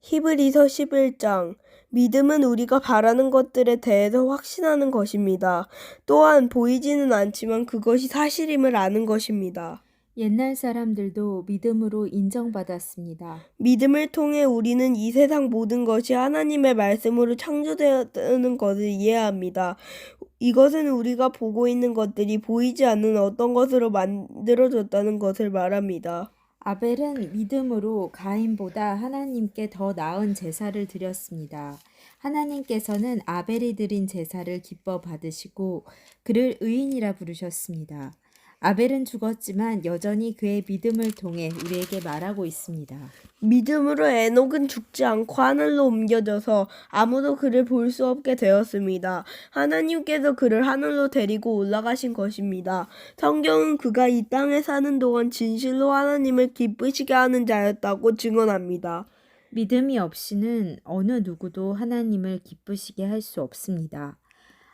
히브리서 11장. 믿음은 우리가 바라는 것들에 대해서 확신하는 것입니다. 또한 보이지는 않지만 그것이 사실임을 아는 것입니다. 옛날 사람들도 믿음으로 인정받았습니다. 믿음을 통해 우리는 이 세상 모든 것이 하나님의 말씀으로 창조되었다는 것을 이해합니다. 이것은 우리가 보고 있는 것들이 보이지 않는 어떤 것으로 만들어졌다는 것을 말합니다. 아벨은 믿음으로 가인보다 하나님께 더 나은 제사를 드렸습니다. 하나님께서는 아벨이 드린 제사를 기뻐 받으시고 그를 의인이라 부르셨습니다. 아벨은 죽었지만 여전히 그의 믿음을 통해 우리에게 말하고 있습니다. 믿음으로 에녹은 죽지 않고 하늘로 옮겨져서 아무도 그를 볼 수 없게 되었습니다. 하나님께서 그를 하늘로 데리고 올라가신 것입니다. 성경은 그가 이 땅에 사는 동안 진실로 하나님을 기쁘시게 하는 자였다고 증언합니다. 믿음이 없이는 어느 누구도 하나님을 기쁘시게 할 수 없습니다.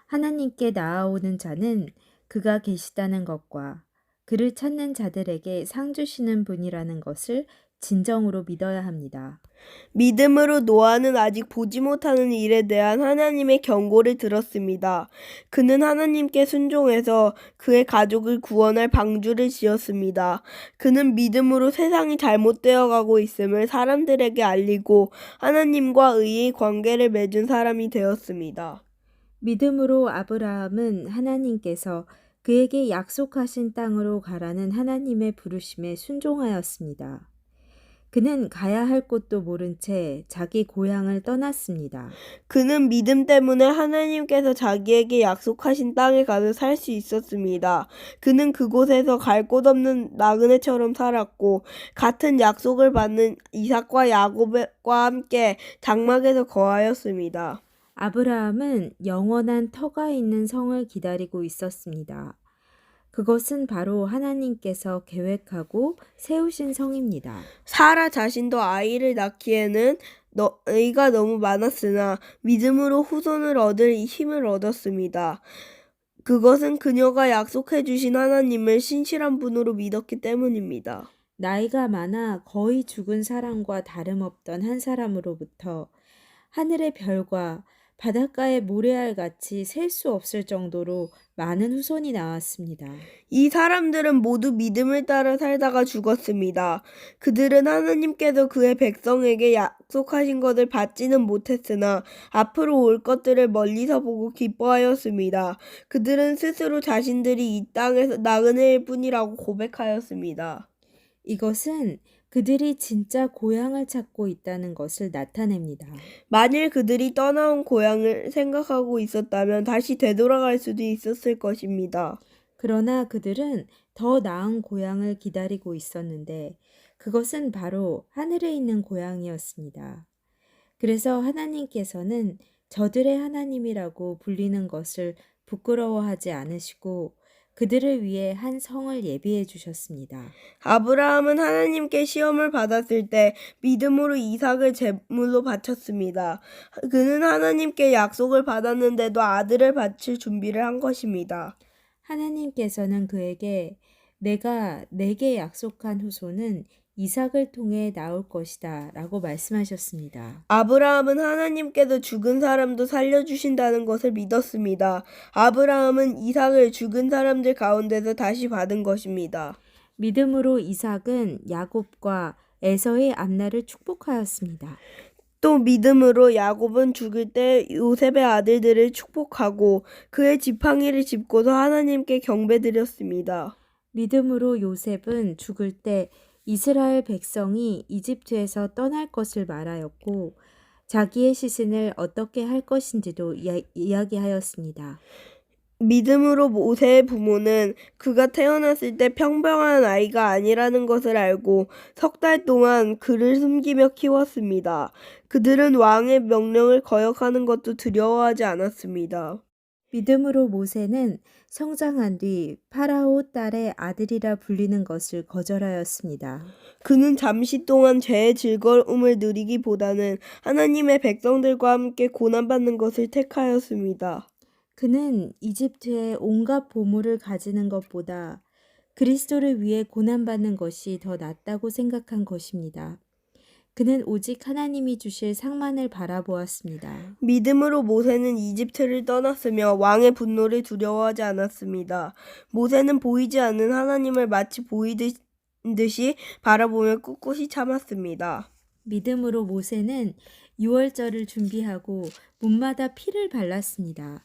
하나님께 나아오는 자는 그가 계시다는 것과 그를 찾는 자들에게 상 주시는 분이라는 것을 진정으로 믿어야 합니다. 믿음으로 노아는 아직 보지 못하는 일에 대한 하나님의 경고를 들었습니다. 그는 하나님께 순종해서 그의 가족을 구원할 방주를 지었습니다. 그는 믿음으로 세상이 잘못되어 가고 있음을 사람들에게 알리고 하나님과 의의 관계를 맺은 사람이 되었습니다. 믿음으로 아브라함은 하나님께서 그에게 약속하신 땅으로 가라는 하나님의 부르심에 순종하였습니다. 그는 가야 할 곳도 모른 채 자기 고향을 떠났습니다. 그는 믿음 때문에 하나님께서 자기에게 약속하신 땅에 가서 살 수 있었습니다. 그는 그곳에서 갈 곳 없는 나그네처럼 살았고 같은 약속을 받는 이삭과 야곱과 함께 장막에서 거하였습니다. 아브라함은 영원한 터가 있는 성을 기다리고 있었습니다. 그것은 바로 하나님께서 계획하고 세우신 성입니다. 사라 자신도 아이를 낳기에는 나이가 너무 많았으나 믿음으로 후손을 얻을 힘을 얻었습니다. 그것은 그녀가 약속해 주신 하나님을 신실한 분으로 믿었기 때문입니다. 나이가 많아 거의 죽은 사람과 다름없던 한 사람으로부터 하늘의 별과 바닷가의 모래알 같이 셀 수 없을 정도로 많은 후손이 나왔습니다. 이 사람들은 모두 믿음을 따라 살다가 죽었습니다. 그들은 하나님께서 그의 백성에게 약속하신 것을 받지는 못했으나 앞으로 올 것들을 멀리서 보고 기뻐하였습니다. 그들은 스스로 자신들이 이 땅에서 나그네일 뿐이라고 고백하였습니다. 이것은 그들이 진짜 고향을 찾고 있다는 것을 나타냅니다. 만일 그들이 떠나온 고향을 생각하고 있었다면 다시 되돌아갈 수도 있었을 것입니다. 그러나 그들은 더 나은 고향을 기다리고 있었는데 그것은 바로 하늘에 있는 고향이었습니다. 그래서 하나님께서는 저들의 하나님이라고 불리는 것을 부끄러워하지 않으시고 그들을 위해 한 성을 예비해 주셨습니다. 아브라함은 하나님께 시험을 받았을 때 믿음으로 이삭을 제물로 바쳤습니다. 그는 하나님께 약속을 받았는데도 아들을 바칠 준비를 한 것입니다. 하나님께서는 그에게 내가 내게 약속한 후손은 이삭을 통해 나올 것이다 라고 말씀하셨습니다. 아브라함은 하나님께서 죽은 사람도 살려주신다는 것을 믿었습니다. 아브라함은 이삭을 죽은 사람들 가운데서 다시 받은 것입니다. 믿음으로 이삭은 야곱과 에서의 앞날을 축복하였습니다. 또 믿음으로 야곱은 죽을 때 요셉의 아들들을 축복하고 그의 지팡이를 짚고서 하나님께 경배드렸습니다. 믿음으로 요셉은 죽을 때 이스라엘 백성이 이집트에서 떠날 것을 말하였고 자기의 시신을 어떻게 할 것인지도 이야기하였습니다. 믿음으로 모세의 부모는 그가 태어났을 때 평범한 아이가 아니라는 것을 알고 석 달 동안 그를 숨기며 키웠습니다. 그들은 왕의 명령을 거역하는 것도 두려워하지 않았습니다. 믿음으로 모세는 성장한 뒤 파라오 딸의 아들이라 불리는 것을 거절하였습니다. 그는 잠시 동안 죄의 즐거움을 누리기보다는 하나님의 백성들과 함께 고난받는 것을 택하였습니다. 그는 이집트의 온갖 보물을 가지는 것보다 그리스도를 위해 고난받는 것이 더 낫다고 생각한 것입니다. 그는 오직 하나님이 주실 상만을 바라보았습니다. 믿음으로 모세는 이집트를 떠났으며 왕의 분노를 두려워하지 않았습니다. 모세는 보이지 않는 하나님을 마치 보이듯이 바라보며 꿋꿋이 참았습니다. 믿음으로 모세는 유월절을 준비하고 문마다 피를 발랐습니다.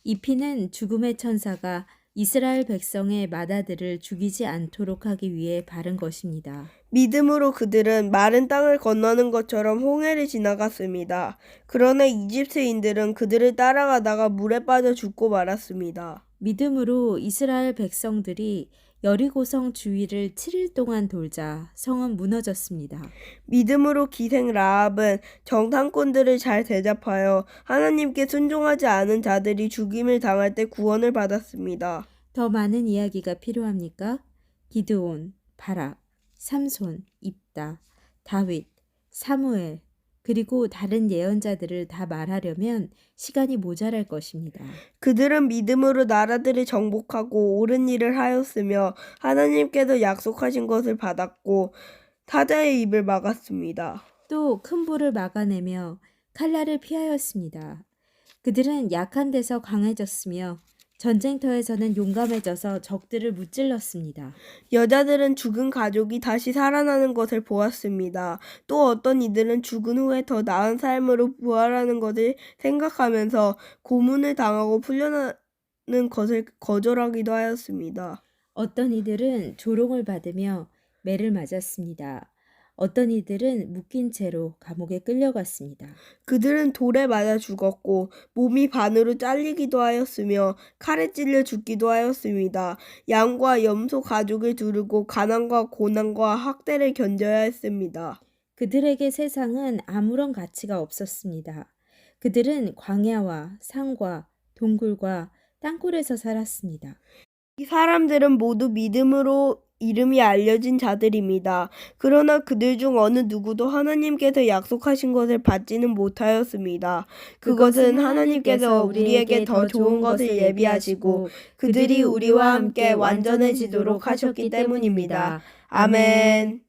이 피는 죽음의 천사가 이스라엘 백성의 맏아들을 죽이지 않도록 하기 위해 바른 것입니다. 믿음으로 그들은 마른 땅을 건너는 것처럼 홍해를 지나갔습니다. 그러나 이집트인들은 그들을 따라가다가 물에 빠져 죽고 말았습니다. 믿음으로 이스라엘 백성들이 여리고성 주위를 7일 동안 돌자 성은 무너졌습니다. 믿음으로 기생 라합은 정탐꾼들을 잘 대접하여 하나님께 순종하지 않은 자들이 죽임을 당할 때 구원을 받았습니다. 더 많은 이야기가 필요합니까? 기드온, 바락, 삼손, 입다, 다윗, 사무엘, 그리고 다른 예언자들을 다 말하려면 시간이 모자랄 것입니다. 그들은 믿음으로 나라들을 정복하고 옳은 일을 하였으며 하나님께서 약속하신 것을 받았고 타자의 입을 막았습니다. 또 큰 불을 막아내며 칼날을 피하였습니다. 그들은 약한 데서 강해졌으며 전쟁터에서는 용감해져서 적들을 무찔렀습니다. 여자들은 죽은 가족이 다시 살아나는 것을 보았습니다. 또 어떤 이들은 죽은 후에 더 나은 삶으로 부활하는 것을 생각하면서 고문을 당하고 풀려나는 것을 거절하기도 하였습니다. 어떤 이들은 조롱을 받으며 매를 맞았습니다. 어떤 이들은 묶인 채로 감옥에 끌려갔습니다. 그들은 돌에 맞아 죽었고 몸이 반으로 잘리기도 하였으며 칼에 찔려 죽기도 하였습니다. 양과 염소 가죽을 두르고 가난과 고난과 학대를 견뎌야 했습니다. 그들에게 세상은 아무런 가치가 없었습니다. 그들은 광야와 산과 동굴과 땅굴에서 살았습니다. 이 사람들은 모두 믿음으로 이름이 알려진 자들입니다. 그러나 그들 중 어느 누구도 하나님께서 약속하신 것을 받지는 못하였습니다. 그것은 하나님께서 우리에게 더 좋은 것을 예비하시고 그들이 우리와 함께 완전해지도록 하셨기 때문입니다. 아멘.